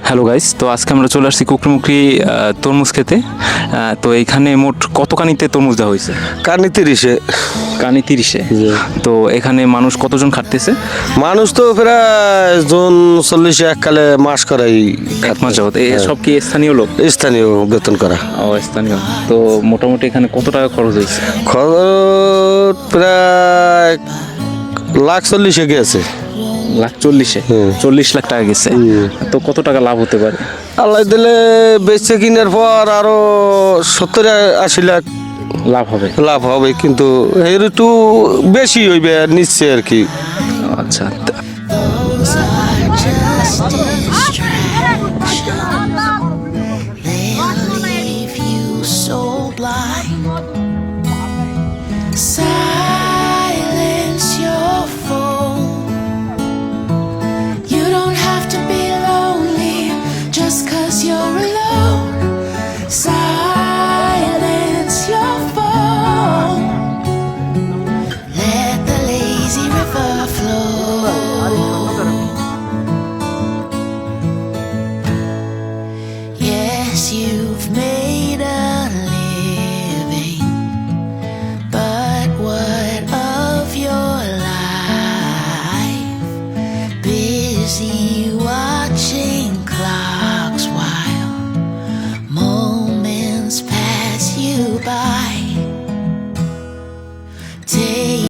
Hello guys, তো আজকে আমরা চলে আসছি কুকরুমুকরি তরমুজ খেতে। তো এইখানে মোট কত কানিতে তরমুজ দেওয়া হয়েছে? কানি 30-এ। কানি 30-এ। তো এখানে মানুষ কতজন খাটতেছে? মানুষ তো প্রায় জন 40 এককালে মাস করাই এক মাস যাবত। সব কি স্থানীয় লোক? স্থানীয় বেতন করা। ও, স্থানীয়। তো মোটামুটি এখানে কত টাকা খরচ হয়েছে? খরচ প্রায় 1,40,000 গেছে। 1,40,000? 40 লাখ টাকা গেছে। তো কত টাকা লাভ হতে পারে? আল্লাহ দিলে বেচে কিনার পর আরো 70-80 লাখ লাভ হবে? লাভ হবে, কিন্তু এর একটু বেশি হইবে নিশ্চয় আর কি। আচ্ছা। Leave you so blind. Sad.